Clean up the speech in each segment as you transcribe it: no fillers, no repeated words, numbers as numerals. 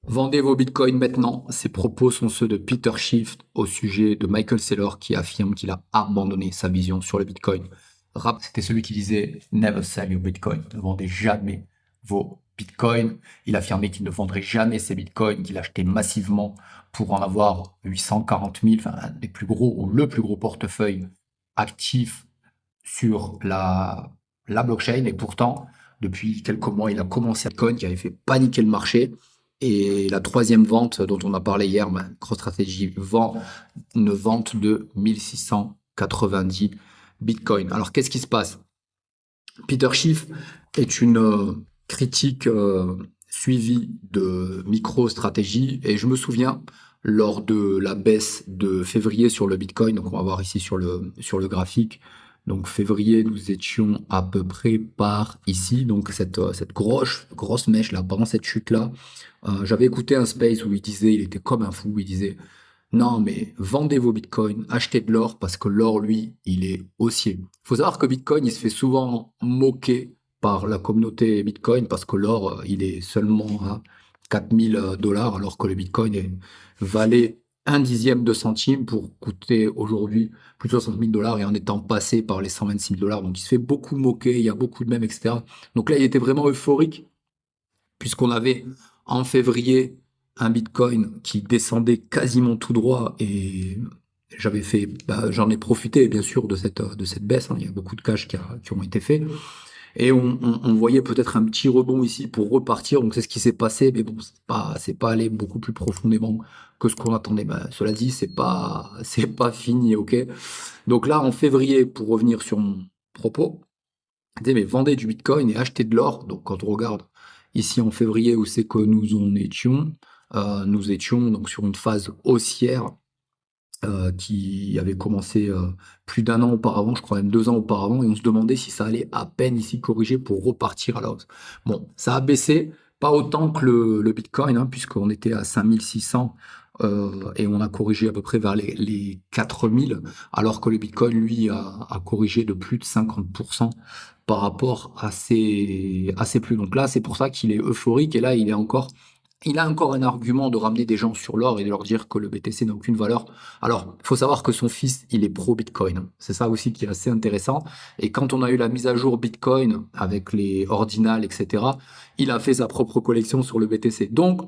Vendez vos bitcoins maintenant. Ces propos sont ceux de Peter Schiff au sujet de Michael Saylor qui affirme qu'il a abandonné sa vision sur le bitcoin. C'était celui qui disait Never sell your bitcoin. Ne vendez jamais vos bitcoins. Il affirmait qu'il ne vendrait jamais ses bitcoins, qu'il achetait massivement pour en avoir 840 000, enfin, un des plus gros ou le plus gros portefeuille actif sur la blockchain. Et pourtant, depuis quelques mois, il a commencé à Bitcoin qui avait fait paniquer le marché. Et la troisième vente dont on a parlé hier, MicroStrategy vend une vente de 1690 Bitcoin. Alors qu'est-ce qui se passe? Peter Schiff est une critique suivie de MicroStrategy et je me souviens lors de la baisse de février sur le Bitcoin, donc on va voir ici sur le graphique, donc février nous étions à peu près par ici, donc cette grosse mèche là, pendant cette chute là, j'avais écouté un space où il disait, il était comme un fou, il disait non, mais vendez vos bitcoins, achetez de l'or parce que l'or, lui, il est haussier. Il faut savoir que Bitcoin, il se fait souvent moquer par la communauté Bitcoin parce que l'or, il est seulement à 4000 $ alors que le Bitcoin valait un dixième de centime pour coûter aujourd'hui plus de 60 000 $ et en étant passé par les 126 000 $. Donc il se fait beaucoup moquer, il y a beaucoup de mèmes, etc. Donc là, il était vraiment euphorique puisqu'on avait en février un Bitcoin qui descendait quasiment tout droit et j'en ai profité bien sûr de cette baisse, hein. Il y a beaucoup de cash qui ont été faits et on voyait peut-être un petit rebond ici pour repartir. Donc c'est ce qui s'est passé, mais bon, c'est pas allé beaucoup plus profondément que ce qu'on attendait. Cela dit, c'est pas fini, ok. Donc là, en février, pour revenir sur mon propos, mais vendez du Bitcoin et achetez de l'or. Donc quand on regarde ici en février où c'est que nous étions donc sur une phase haussière qui avait commencé plus d'un an auparavant, je crois même 2 ans auparavant, et on se demandait si ça allait à peine ici corriger pour repartir à la hausse. Bon, ça a baissé, pas autant que le Bitcoin, hein, puisqu'on était à 5600 et on a corrigé à peu près vers les 4000, alors que le Bitcoin, lui, a corrigé de plus de 50% par rapport à ses plus. Donc là, c'est pour ça qu'il est euphorique, et là, il a encore un argument de ramener des gens sur l'or et de leur dire que le BTC n'a aucune valeur. Alors, il faut savoir que son fils, il est pro-Bitcoin, hein. C'est ça aussi qui est assez intéressant. Et quand on a eu la mise à jour Bitcoin avec les ordinals, etc., il a fait sa propre collection sur le BTC. Donc,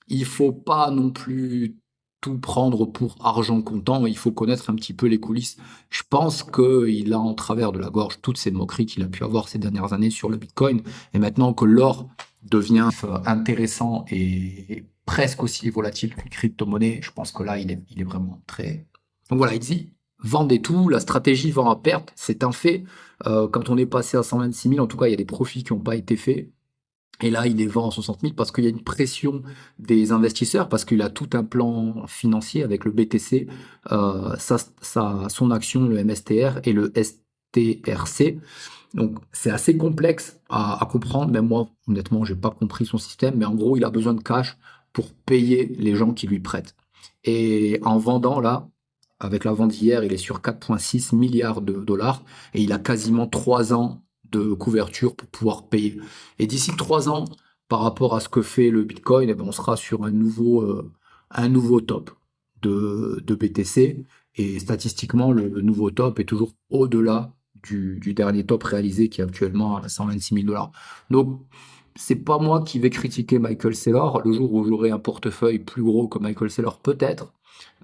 il faut pas non plus tout prendre pour argent comptant. Il faut connaître un petit peu les coulisses. Je pense qu'il a en travers de la gorge toutes ces moqueries qu'il a pu avoir ces dernières années sur le Bitcoin. Et maintenant que l'or devient intéressant et presque aussi volatile qu'une crypto-monnaie, je pense que là, il est vraiment très... Donc voilà, il dit, vendez tout, la stratégie vend à perte, c'est un fait. Quand on est passé à 126 000, en tout cas, il y a des profits qui n'ont pas été faits. Et là, il les vend à 60 000 parce qu'il y a une pression des investisseurs, parce qu'il a tout un plan financier avec le BTC, son action, le MSTR et le STRC. Donc, c'est assez complexe à comprendre. Même moi, honnêtement, j'ai pas compris son système, mais en gros, il a besoin de cash pour payer les gens qui lui prêtent. Et en vendant là, avec la vente d'hier, il est sur 4,6 milliards de dollars et il a quasiment 3 ans de couverture pour pouvoir payer. Et d'ici 3 ans, par rapport à ce que fait le Bitcoin, eh ben, on sera sur un nouveau top de BTC. Et statistiquement, le nouveau top est toujours au-delà du dernier top réalisé qui est actuellement à 126 000 $. Donc, c'est pas moi qui vais critiquer Michael Saylor. Le jour où j'aurai un portefeuille plus gros que Michael Saylor, peut-être,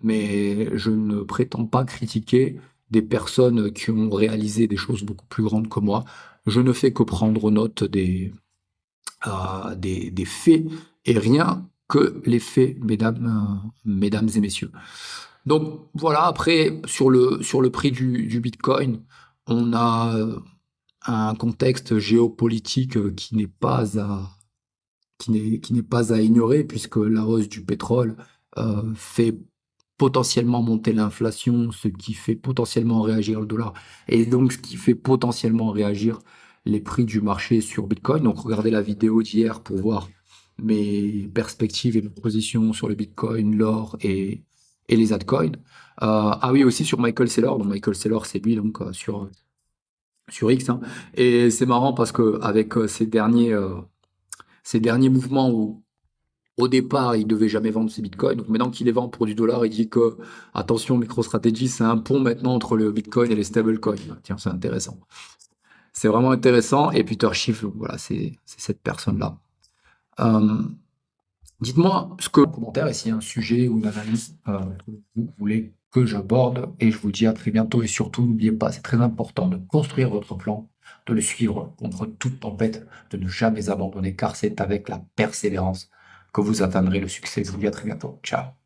mais je ne prétends pas critiquer des personnes qui ont réalisé des choses beaucoup plus grandes que moi. Je ne fais que prendre note des faits et rien que les faits, mesdames et messieurs. Donc voilà, après, sur le prix du Bitcoin, on a un contexte géopolitique qui n'est pas à ignorer, puisque la hausse du pétrole fait potentiellement monter l'inflation, ce qui fait potentiellement réagir le dollar, et donc ce qui fait potentiellement réagir les prix du marché sur Bitcoin. Donc regardez la vidéo d'hier pour voir mes perspectives et mes positions sur le Bitcoin, l'or et les altcoins. Ah oui, aussi sur Michael Saylor. Donc Michael Saylor, c'est lui donc sur X, hein. Et c'est marrant parce que avec ces derniers mouvements où Au départ, il devait jamais vendre ses bitcoins. Donc maintenant qu'il les vend pour du dollar, il dit que, attention, MicroStrategy, c'est un pont maintenant entre le bitcoin et les stablecoins. Tiens, c'est intéressant. C'est vraiment intéressant. Et Peter Schiff, voilà, c'est cette personne-là. Euh, Dites-moi ce que en commentaire et s'il y a un sujet ou une analyse que vous voulez que j'aborde. Et je vous dis à très bientôt. Et surtout, n'oubliez pas, c'est très important de construire votre plan, de le suivre contre toute tempête, de ne jamais abandonner, car c'est avec la persévérance que vous atteindrez le succès. Je vous dis à très bientôt. Ciao.